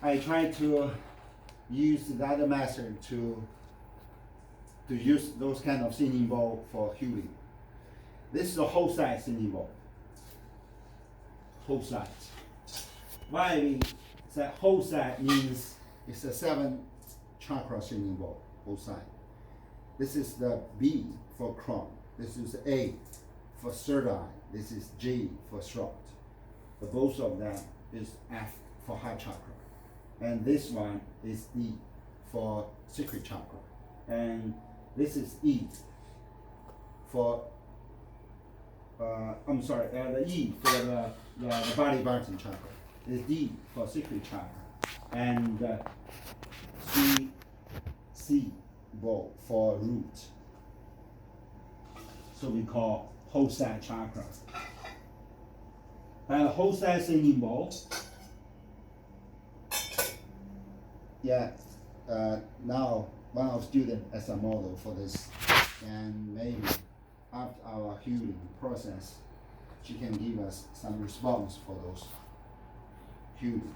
I try to use that method to use those kind of singing bowl for healing. This is a whole side singing bowl. Whole side. Why we say whole side means it's a 7 chakra singing bowl, whole side. This is the B for crown. This is A for third eye. This is G for throat. The both of them is F for heart chakra. And this one is D for secret chakra. And this is E for the E for the body button chakra. Is D for secret chakra. And C bowl for root. So we call whole side chakra. And whole side singing bowl. Now one of students as a model for this, and maybe after our healing process, she can give us some response for those healing.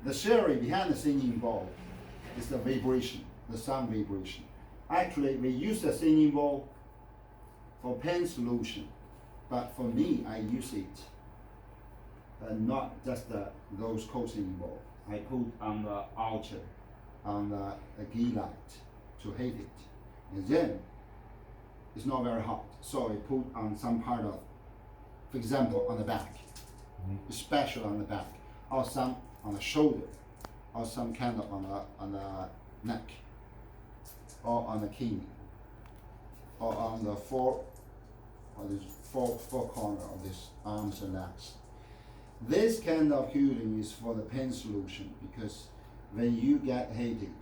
The theory behind the singing bowl is the vibration, the sound vibration. Actually, we use the singing bowl for pain solution, but for me, I use it not just those cold singing bowl. I put on the altar, on the ghee light to heat it. And then it's not very hot, so I put on some part of, for example, on the back, especially on the back, or some on the shoulder, or some kind of on the neck, or on the kidney, or on the four corner of this arms and legs. This kind of healing is for the pain solution, because when you get heated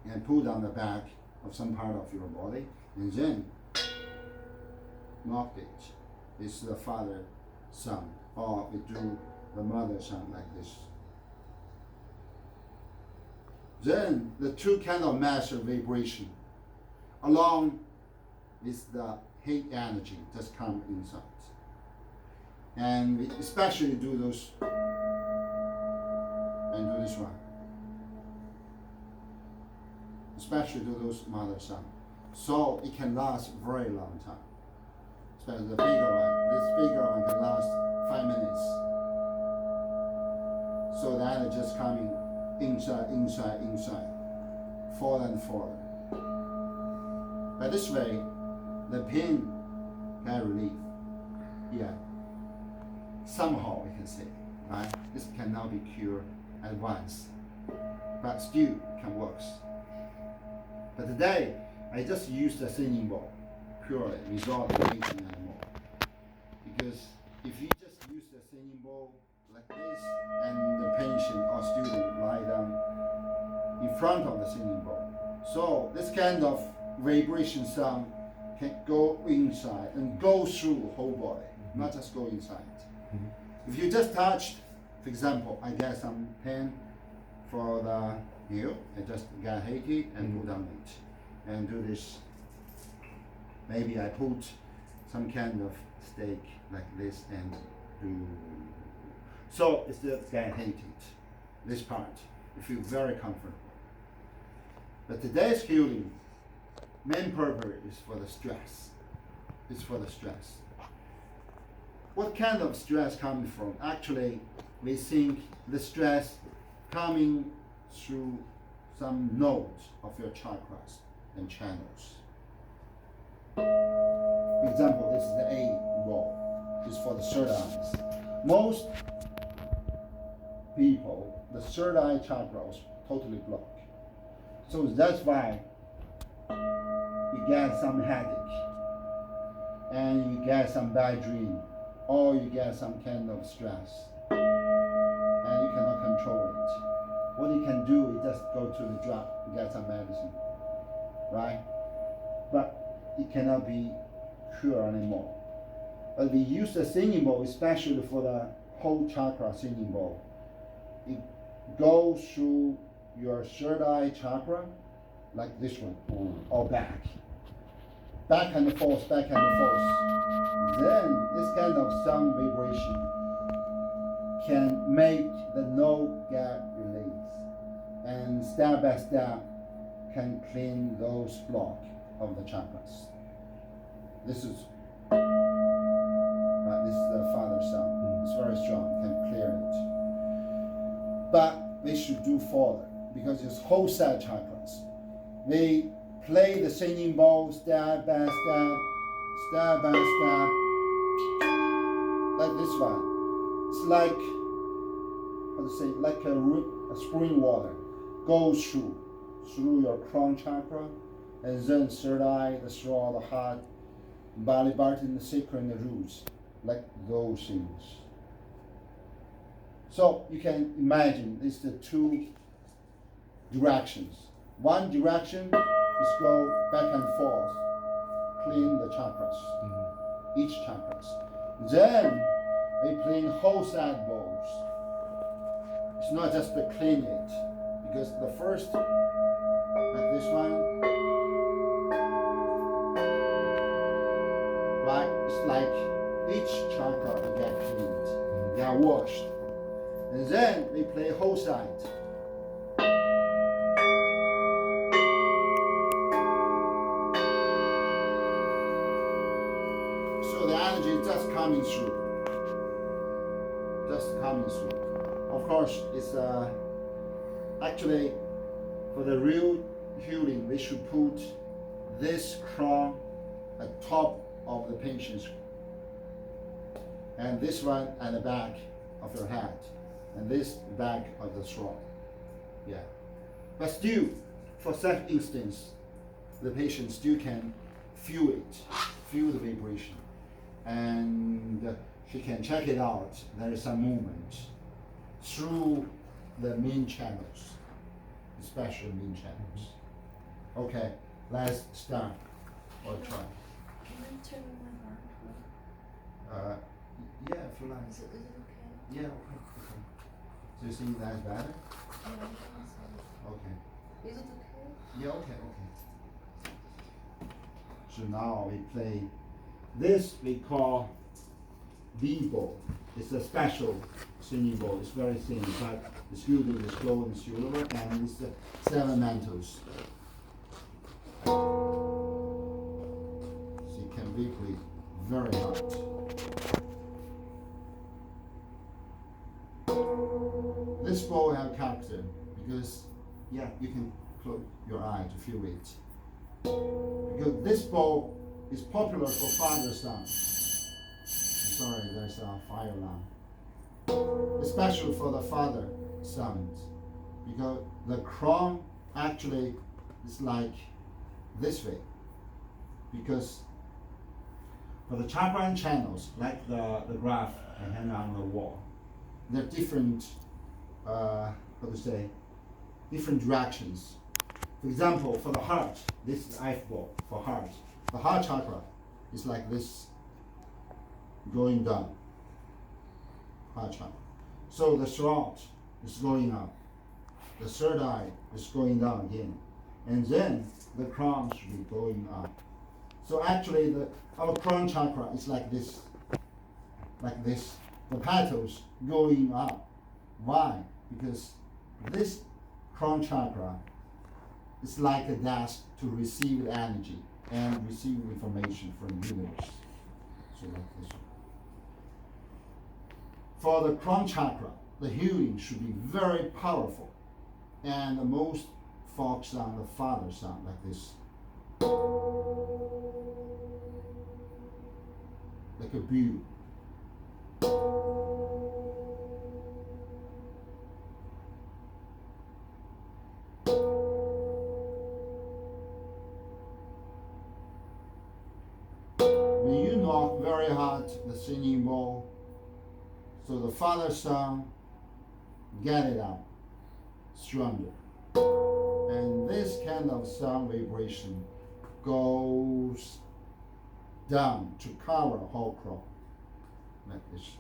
and put on the back of some part of your body and then knock it, it's the father son, or we do the mother son like this. Then the two kind of master vibration along with the heat energy just come inside. And we especially do those, and do this one. Especially do those mother son. So it can last very long time. Especially the bigger one. This bigger one can last 5 minutes. So the energy just coming inside, further and further. By this way, the pain can relieve. Yeah. Somehow we can say, right? This cannot be cured at once, but still can work. But today, I just use the singing bowl purely without anything anymore. Because if you just use the singing bowl like this, and the patient or student lie down in front of the singing bowl, so this kind of vibration sound can go inside and go through the whole body, not just go inside. If you just touched, for example, I get some pain for the heel, I just get heated and put on it and do this. Maybe I put some kind of steak like this and do. So it's just get heated. This part, you feel very comfortable. But today's healing, main purpose is for the stress. It's for the stress. What kind of stress coming from? Actually, we think the stress coming through some nodes of your chakras and channels. For example, this is the A wall. It's for the third eyes. Most people, the third eye chakra was totally blocked. So that's why you get some headache and you get some bad dream, or you get some kind of stress and you cannot control it. What you can do is just go to the drug and get some medicine, right? But it cannot be cured anymore. But we use the singing bowl, especially for the whole chakra singing bowl. It goes through your third eye chakra, like this one, or back and forth, back and forth. Then this kind of sound vibration can make the no gap release, and step by step can clean those blocks of the chakras. This is the father sound. It's very strong, can clear it. But we should do further because it's whole set chakras. We play the singing bowl step by step, step by step, like this one. It's like, how to say, like a spring water goes through your crown chakra, and then third eye, the throat, the heart, belly button, the sacral, and the roots, like those things. So you can imagine these are the two directions. One direction is go back and forth, clean the chakras, each chakras. Then we clean whole side bowls. It's not just to clean it, because the first, like this one, right? It's like each chakra will get cleaned, get washed. And then we play whole side. So the energy is just coming through. Just coming through. Of course, it's actually for the real healing, we should put this crown at top of the patient's, and this one at the back of your head, and this back of the throat. Yeah. But still, for such instance, the patient still can feel it, feel the vibration, and she can check it out. There is some movement through the main channels, especially main channels. Okay, let's start or try. Can I turn my arm? Yeah, if you like. Is it okay? Yeah, okay. So you think that's better? Yeah, I think so. Okay. Is it okay? Yeah, okay. So now we play this, we call B bowl. It's a special singing bowl. It's very thin, but it's good in the slow and silver, and it's 7 mantles. So you can vibrate very hard. This bowl have character because, yeah, you can close your eye to feel it. Because this bowl is popular for father son. Sorry, there's a fire alarm. Especially for the father sons, because the crown actually is like this way. Because for the chakra and channels, like the graph I hang on the wall, they're different, different directions. For example, for the heart, this is F ball for heart. The heart chakra is like this, going down. Heart chakra. So the throat is going up. The third eye is going down again. And then the crown should be going up. So actually our crown chakra is like this. Like this. The petals going up. Why? Because this crown chakra is like a desk to receive energy and receive information from the universe. So like this one. For the crown chakra, the healing should be very powerful, and the most focused on the father sound, like this. Like a bell. When you knock very hard the singing bowl, so the father sound get it out stronger. And this kind of sound vibration goes down to cover whole crown, like this.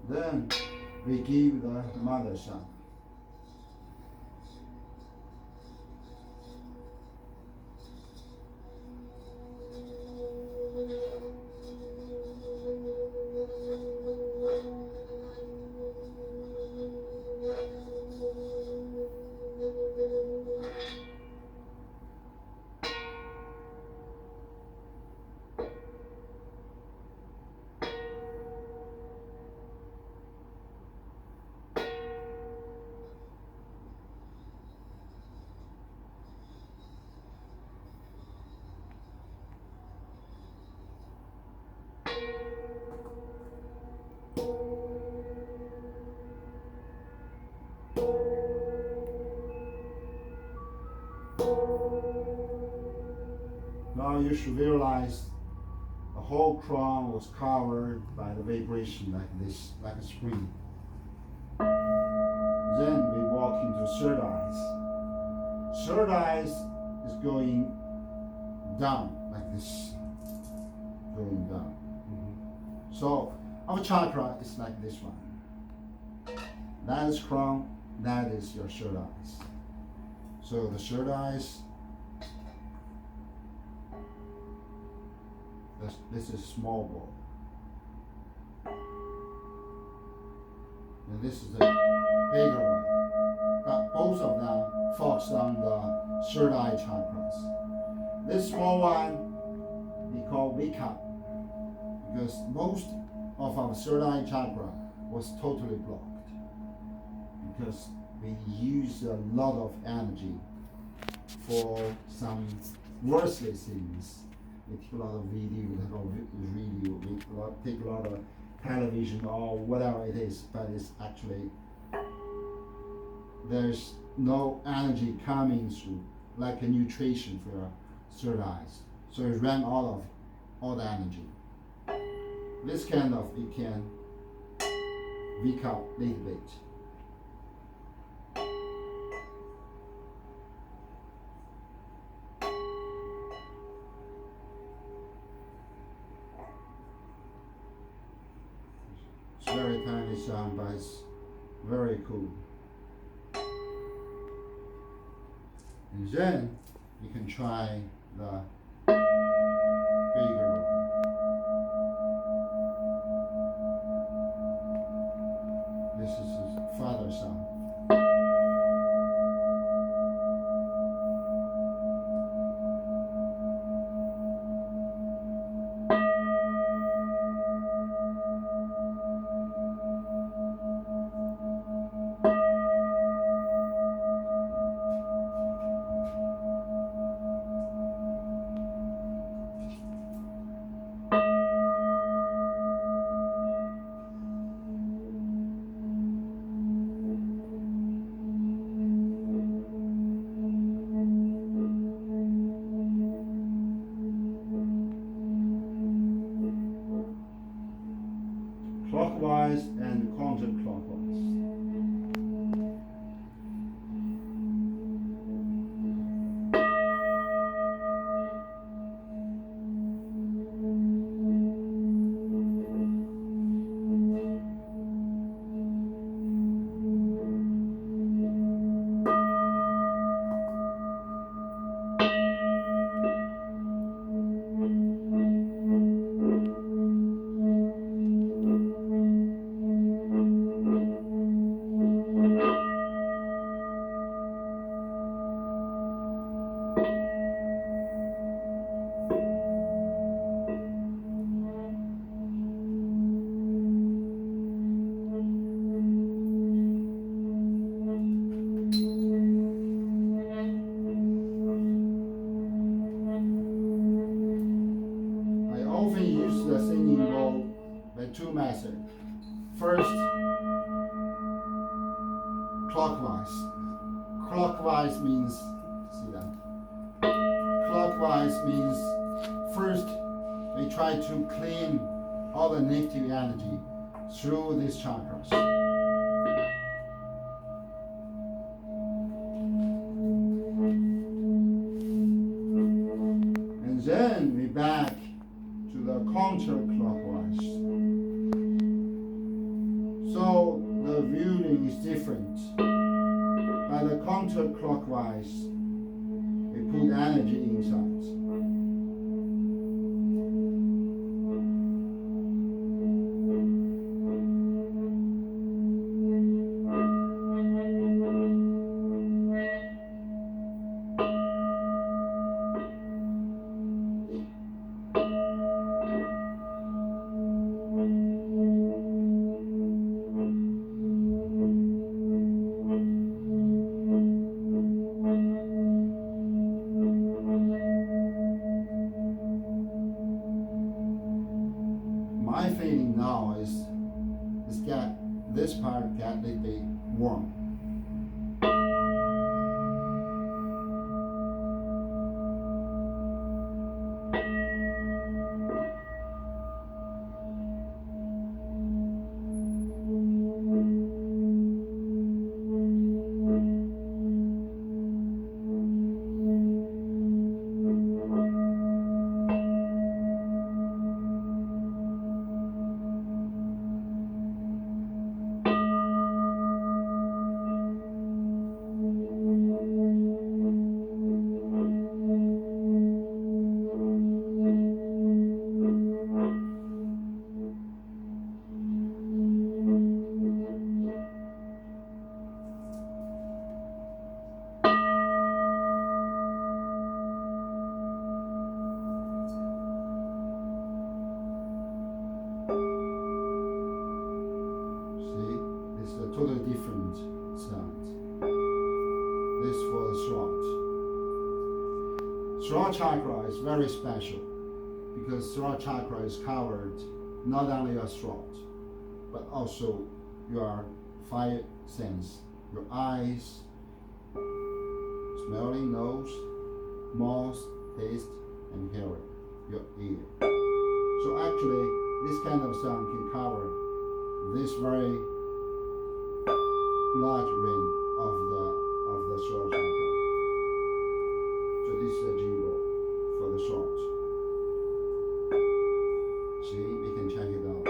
Then we give the mother sound. Now you should realize the whole crown was covered by the vibration like this, like a screen. Then we walk into third eyes. Third eyes is going down like this, going down. So our chakra is like this one. That is crown, that is your third eyes. So the third eyes, this is small ball. And this is the bigger one. But both of them focus on the third eye chakras. This small one we call wake up, because most of our third eye chakra was totally blocked, because we use a lot of energy for some worthless things. We take a lot of video, we take a lot of television or whatever it is, but it's actually, there's no energy coming through, like a nutrition for your third eyes. So it ran out of all the energy. This kind of, it can wake up a little bit. It's very tiny sound, but it's very cool. And then you can try the bigger one. This is his father sound. Clockwise and counterclockwise. The singing bowl by two methods. First, clockwise. Clockwise means, see that? Clockwise means first we try to clean all the negative energy through these chakras. And then we back to the counterclockwise. So the counterclockwise, we put energy inside. My feeling now is get this part get a little bit warm. Totally different sound. This for the throat. Throat chakra is very special because throat chakra is covered not only your throat but also your five senses, your eyes, smelling, nose, mouth, taste, and hearing, your ear. So actually, this kind of sound can cover this very large range of the throat chakra. So this is a jiva for the throat. See, we can check it out.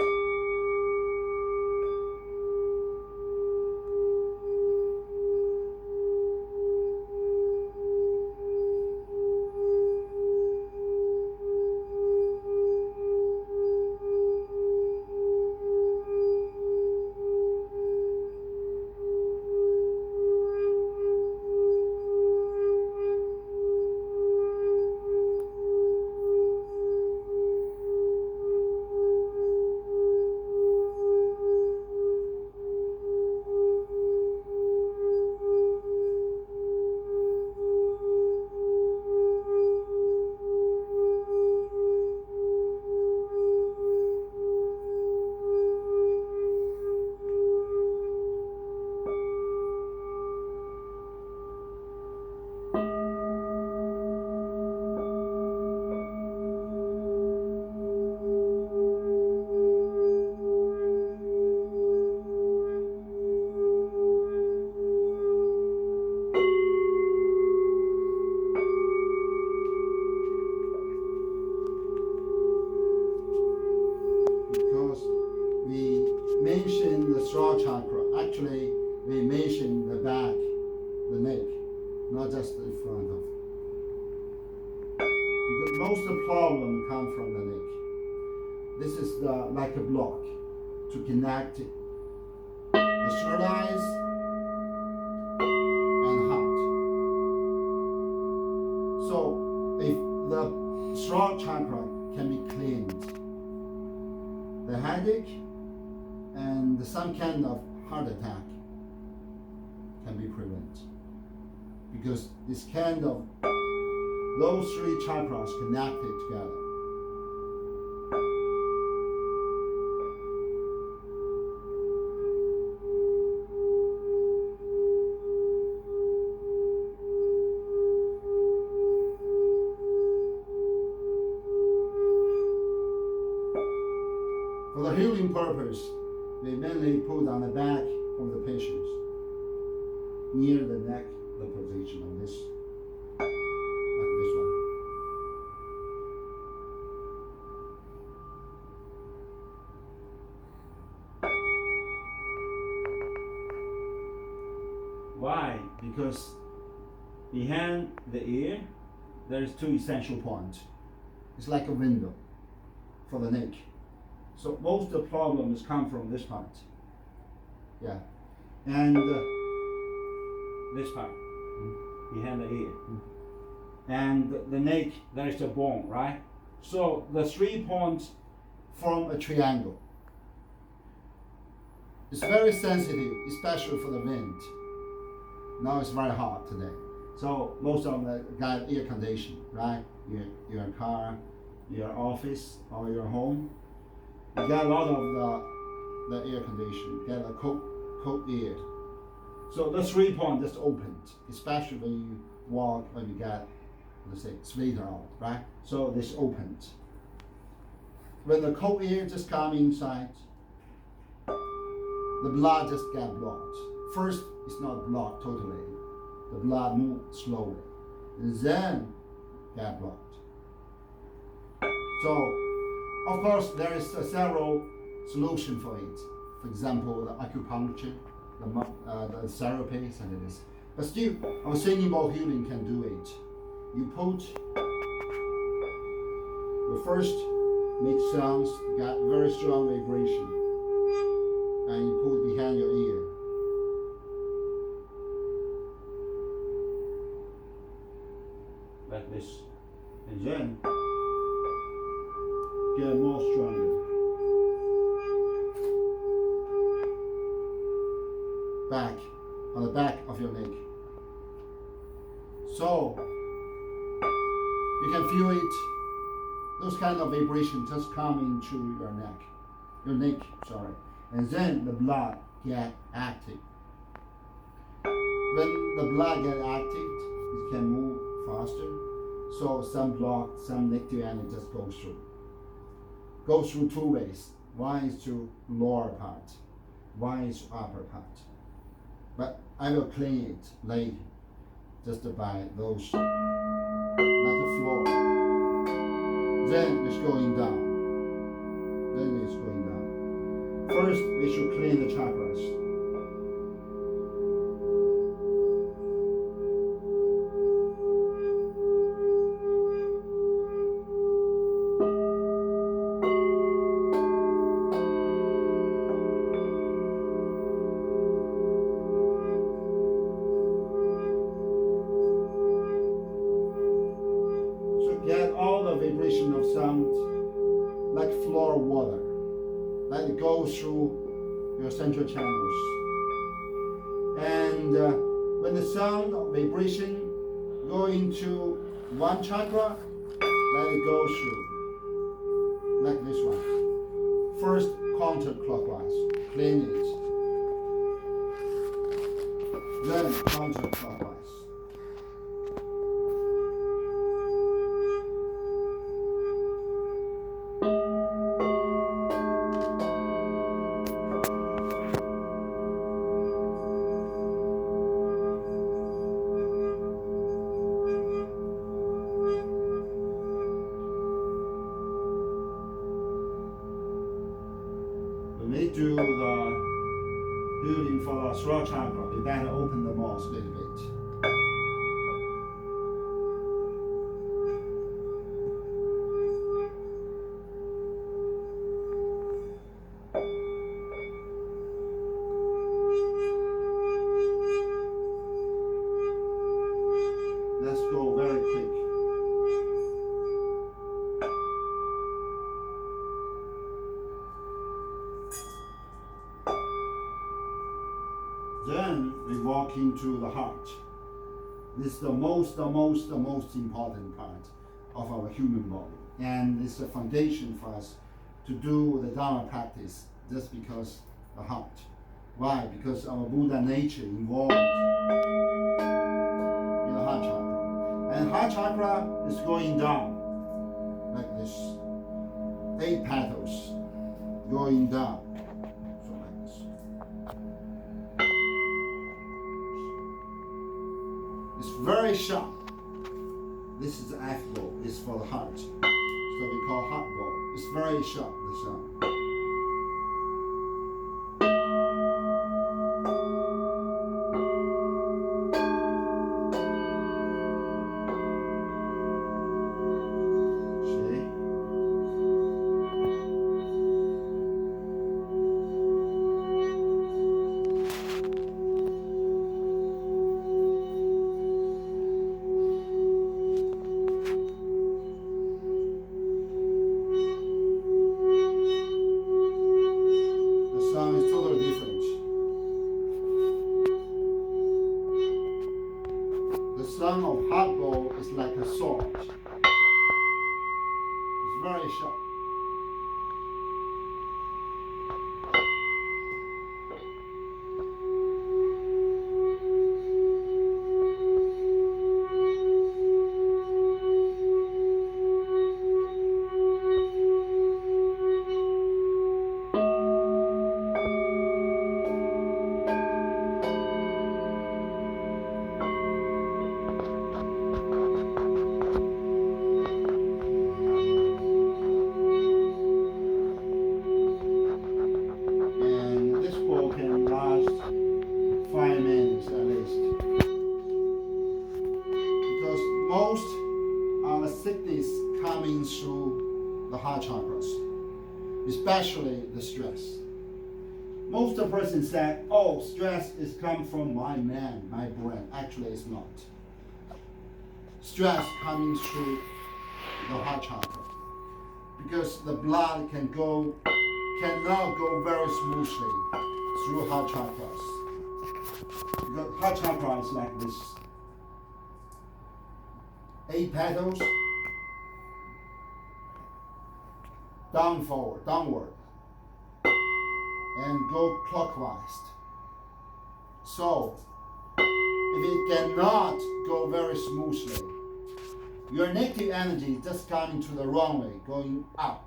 Throat chakra. Actually, we mention the back, the neck, not just the front of. Because most of the problem come from the neck. This is like a block to connect the third eyes and heart. So if the throat chakra can be cleaned, the headache and some kind of heart attack can be prevented, because this kind of those three chakras connected together. For the healing purpose, they mainly put on the back of the patients, near the neck, the position of this, like this one. Why? Because behind the ear, there is two essential points. It's like a window for the neck. So most of the problems come from this part. Yeah. And this part, behind the ear. And the neck, there is a bone, right? So the 3 points form a triangle. It's very sensitive, especially for the wind. Now it's very hot today. So most of them got air conditioning, right? Your car, your office, or your home. You got a lot of the air conditioning, get a cold air. So the 3 points just opened, especially when you walk, when you get, let's say, sweater out, right? So this opened. When the cold air just come inside, the blood just get blocked. First, it's not blocked totally. The blood moves slowly, and then get blocked. So, of course, there is several solutions for it. For example, the acupuncture, the therapy, and it is. But still, our singing bowl healing can do it. You put, you first make sounds, got very strong vibration, and you put it behind your ear. Like this. And then get more stronger. Back, on the back of your neck. So you can feel it, those kind of vibrations just come into your neck, and then the blood get active. When the blood get active, it can move faster. So some block, some negative energy just goes through. Goes through 2 ways. One is to lower part, one is upper part. But I will clean it later, just by those, like a floor. Then it's going down. First, we should clean the chakras. Get all the vibration of sound like floor water. Let it go through your central channels. And when the sound or vibration go into one chakra, let it go through. Like this one. First counterclockwise. Clean it. Then counterclockwise. When we do the healing for the throat chakra, we better open the mouth a little bit. Let's go very quick. Then we walk into the heart. This is the most important part of our human body. And it's a foundation for us to do the Dharma practice just because the heart. Why? Because our Buddha nature involved in the heart chakra. And heart chakra is going down like this. 8 petals going down. So like this. It's very sharp. This is the F bowl. It's for the heart. So we call heart bowl. It's very sharp, the sound. sound of hot gold is like a sword. It's very sharp. Especially the stress. Most of the person said, oh, stress is come from my man, my brain. Actually, it's not. Stress coming through the heart chakra. Because the blood cannot go very smoothly through heart chakras. Because heart chakra is like this. 8 petals. Downward, and go clockwise. So, if it cannot go very smoothly, your negative energy is just coming to the wrong way, going up,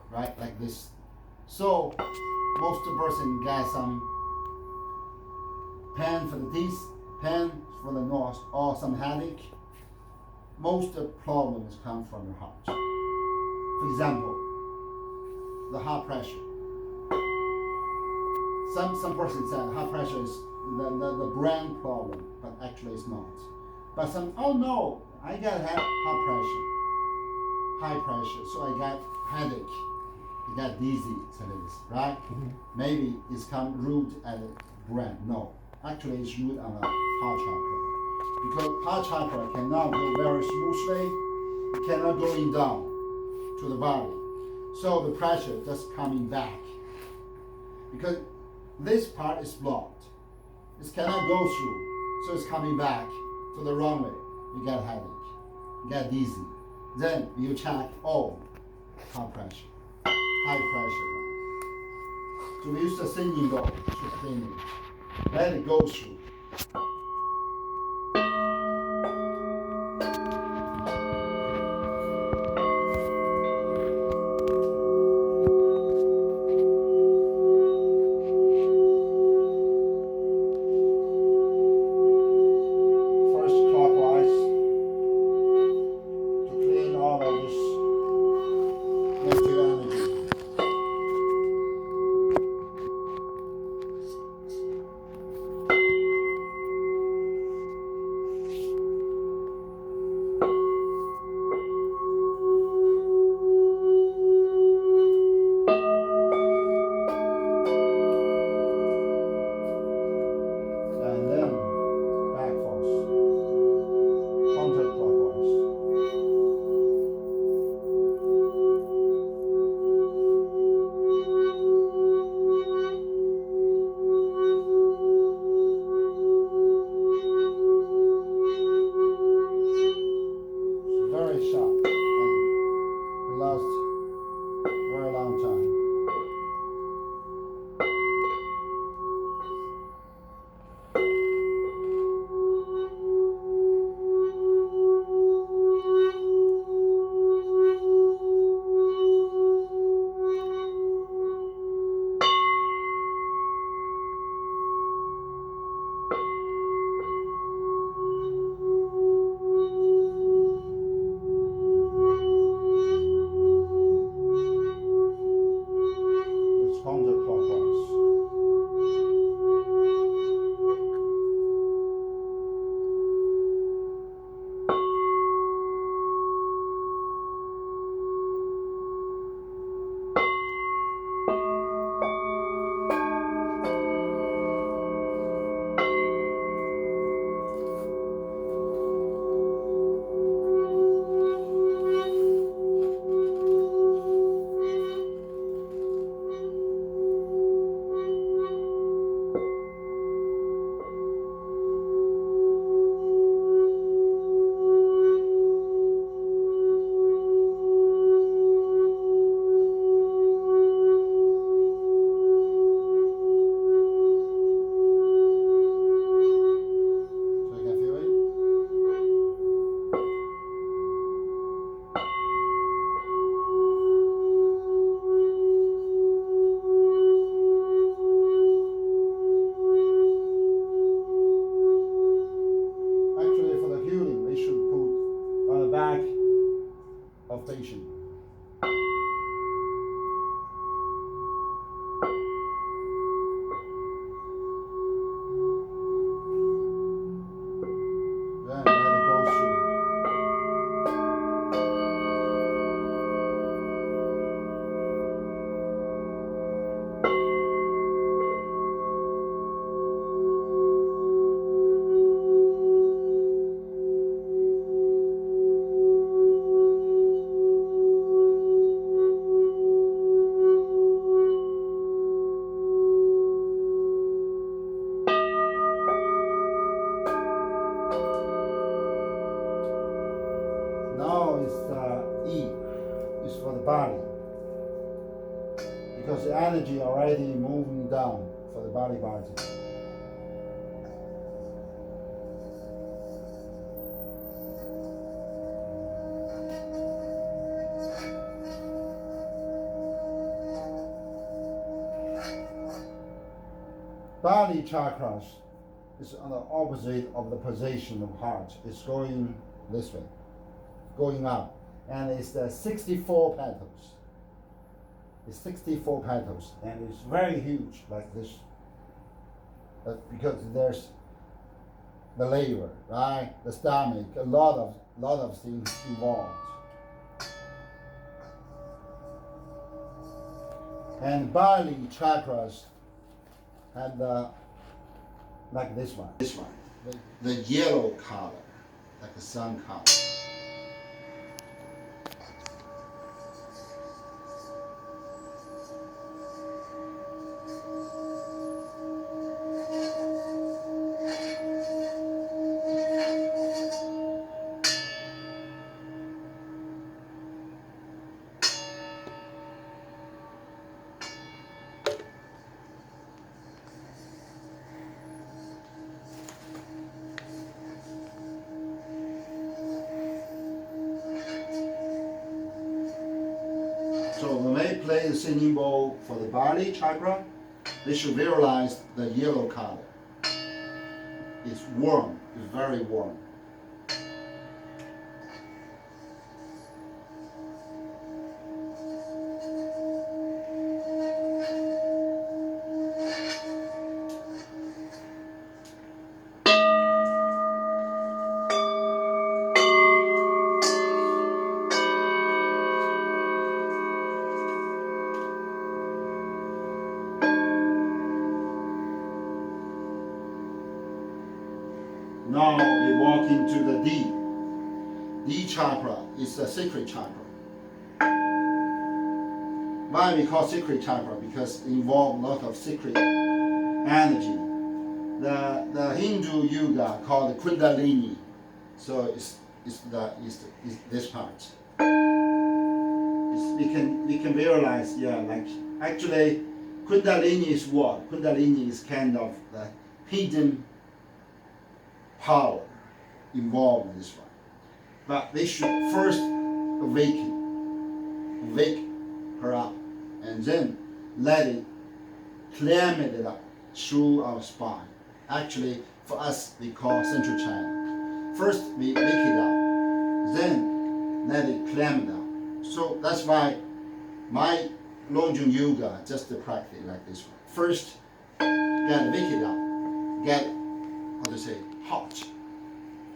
right, like this. So, most of the person get some pain for the teeth, pain for the nose, or some headache. Most of the problems come from your heart. For example, the heart pressure. Some person said heart pressure is the brain problem, but actually it's not. But some, oh no, I got heart pressure, high pressure, so I got headache, I got dizzy, right? Mm-hmm. Maybe it's come root at the brain. No, actually it's root on the heart chakra. Because heart chakra cannot go very smoothly, it cannot going down to the body. So the pressure just coming back. Because this part is blocked. It cannot go through. So it's coming back to the wrong way. You get headache. You get dizzy. Then you check, oh, heart pressure. High pressure. So we use the singing bowl to clean it. Let it go through. pulsation. Then let it go through. Now is E, is for the body. Because the energy already moving down for the body party. Body chakras is on the opposite of the position of heart. It's going this way, going up. And it's the 64 petals. It's 64 petals, and it's very huge, like this. Because there's the liver, right? The stomach, a lot of things involved. And body chakras had like this one. This one, the yellow color, like a sun color. So when they play the singing bowl for the body chakra, they should visualize the yellow color. It's warm, it's very warm. Now we walk into the D. D chakra is the sacred chakra. Why we call sacred chakra? Because it involves a lot of sacred energy. The Hindu yoga called Kundalini. So it's this part. We can visualize, like actually Kundalini is what? Kundalini is kind of the hidden power involved in this one. But they should first wake her up, and then let it climb it up through our spine. Actually, for us, we call central channel. First, we wake it up, then let it climb it up. So that's why my Longjun yoga just to practice like this one. First, get wake it up, get hot.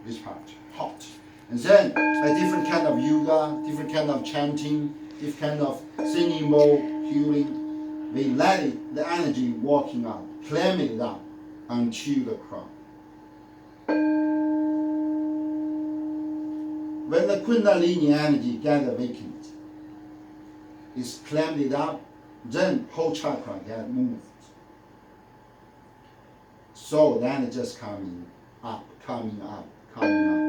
This part, hot. And then a different kind of yoga, different kind of chanting, different kind of singing bowl, healing. We let it, the energy walking up, climbing it up until the crown. When the Kundalini energy get awakened, it's climbed it up, then whole chakra get moved. So then it just coming up, coming up, coming up.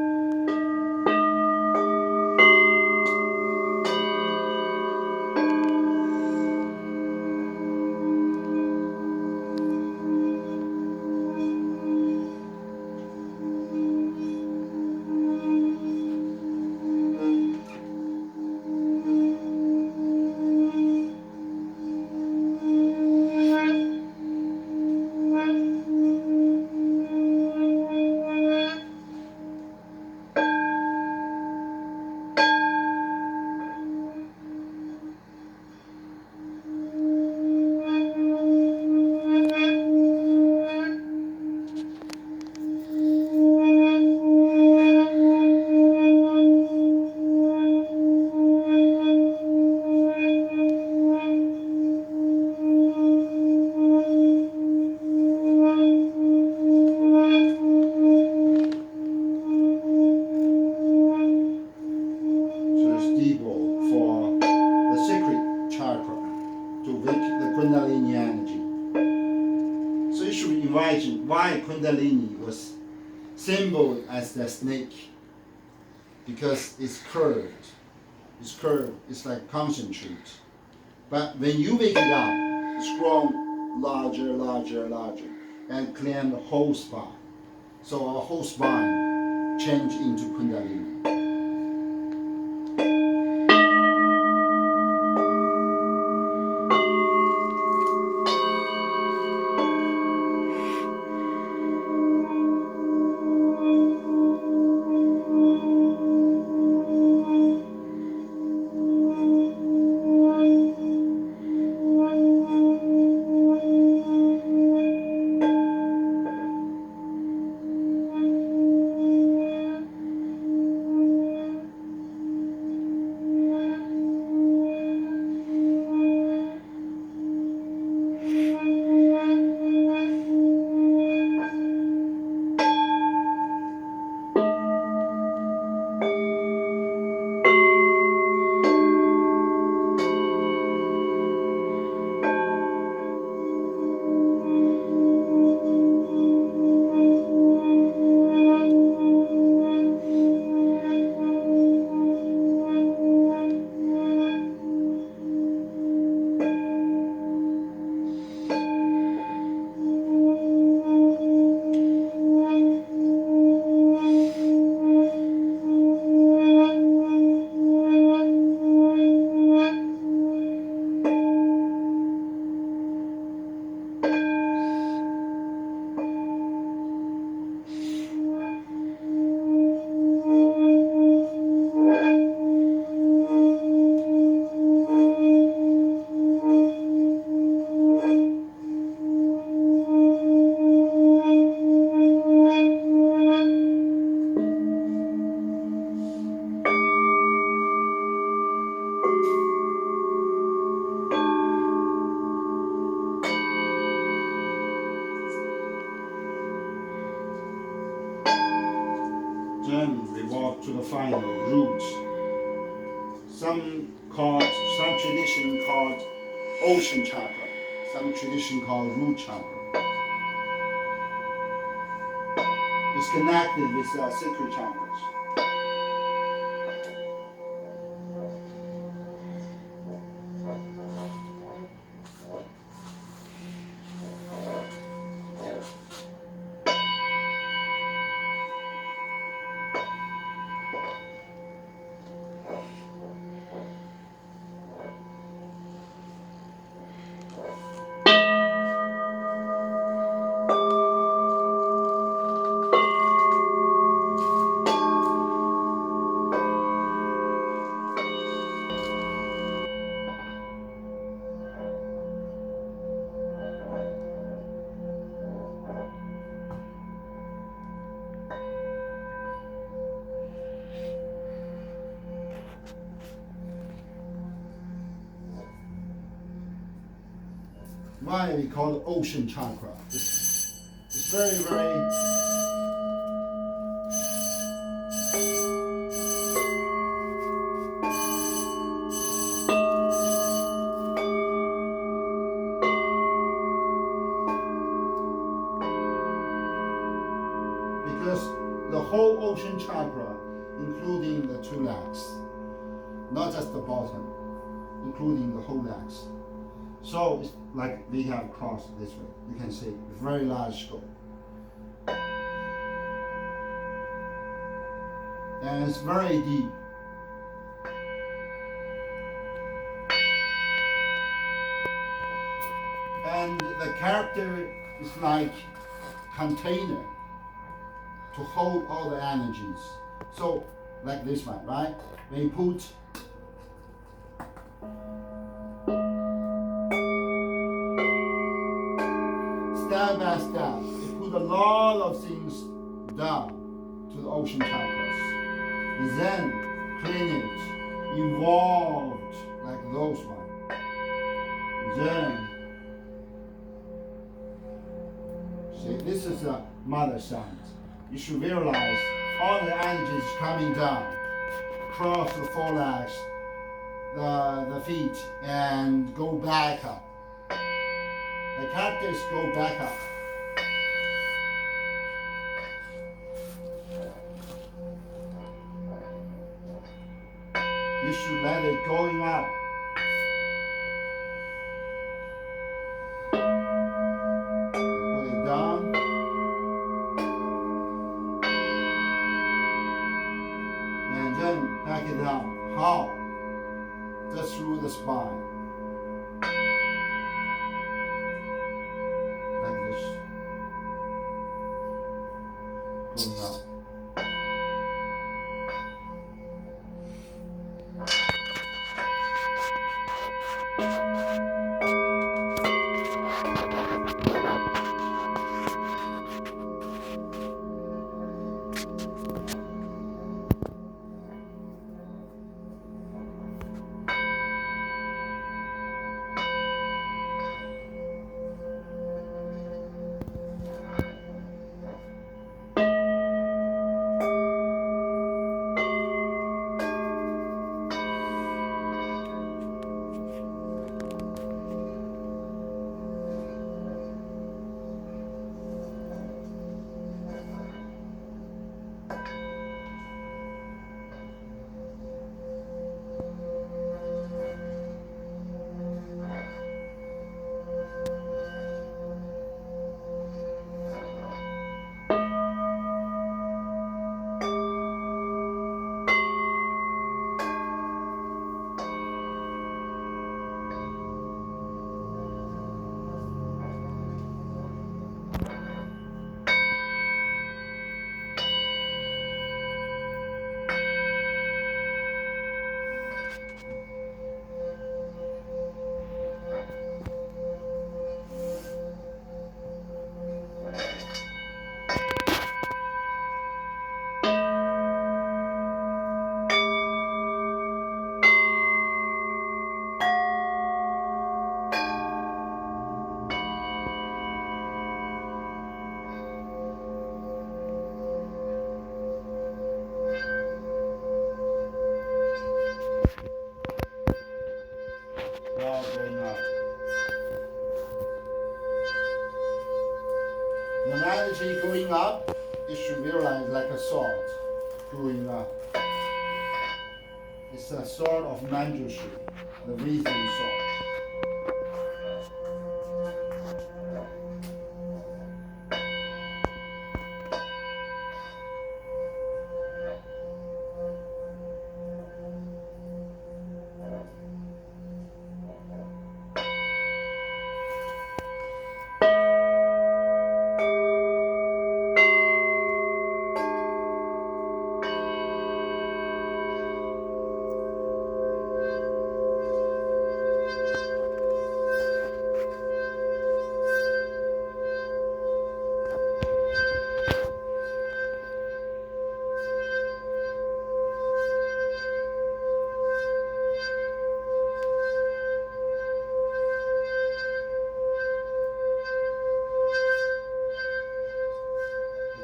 Kundalini was symbolized as the snake because it's curved. It's curved. It's like concentrate. But when you wake it up, it's grown larger, larger, larger, and claim the whole spine. So our whole spine changed into Kundalini. Then we walk to the final root. Some tradition called ocean chakra, some tradition called root chakra. It's connected with our sacred chakras. Why we call it ocean chakra? It's very, very because the whole ocean chakra, including the two legs, not just the bottom, including the whole legs. So it's like we have crossed this way. You can see a very large scope. And it's very deep. And the character is like container to hold all the energies. So like this one, right? When you put step by step, you put a lot of things down to the ocean chakras. And then clean it, evolved like those ones. Then, see, this is a mother sound. You should realize all the energy is coming down, across the forelegs, the feet, and go back up. The cactus go back up. you should let it going up. Put it down. And then back it down. How? Just through the spine. Like this. Going up. Now going up. When energy going up, you should realize like a sword going up. It's a sword of Manjushu, the wisdom sword.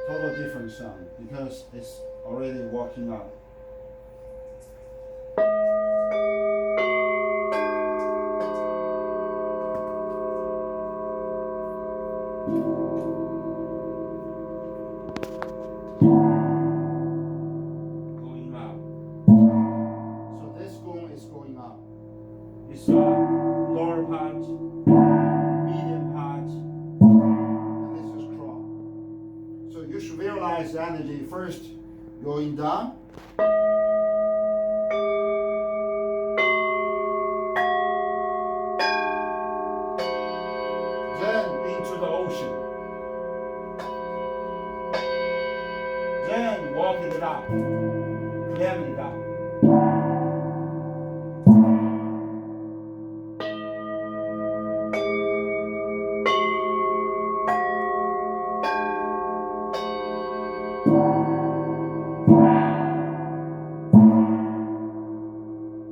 Total different sound because it's already walking up. Going up. So this gong is going up. It's lower part, medium part, and this is crown. So you should realize the energy first going down. Then into the ocean. Then walk it up. Climb it up.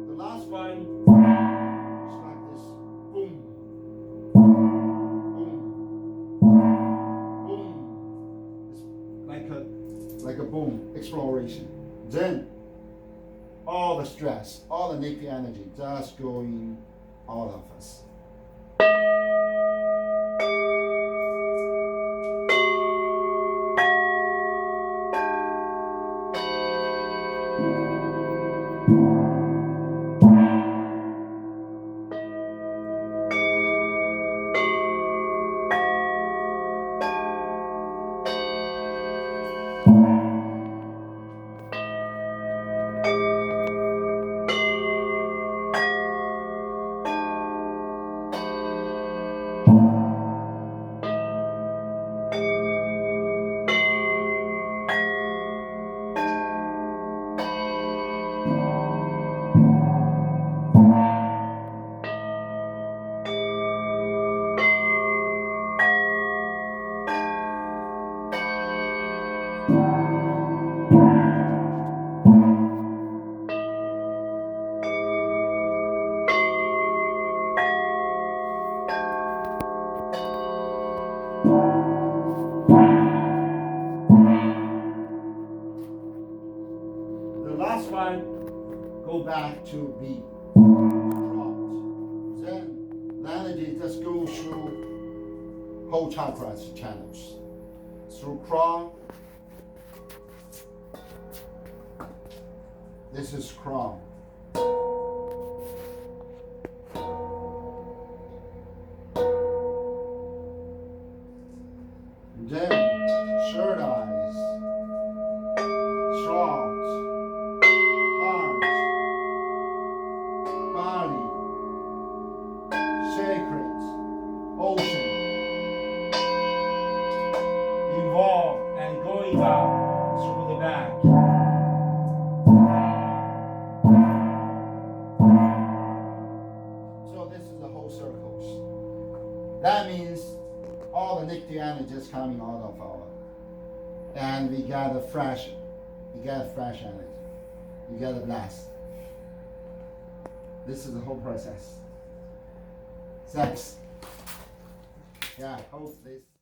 The last one is like this. Boom. Boom. Boom. It's like a boom exploration. Then all the stress, all the negative energy just going out of us. The last one, go back to B. Then the energy just goes through whole chakras channels. Through crown. This is crown. Then third eyes, throat, heart, body, sacred, ocean, involved and going up through the back. So this is the whole circles. That means all the negative energy is coming out of our, and we get a fresh energy. You get a blast. This is the whole process. Thanks. Yeah, hope this.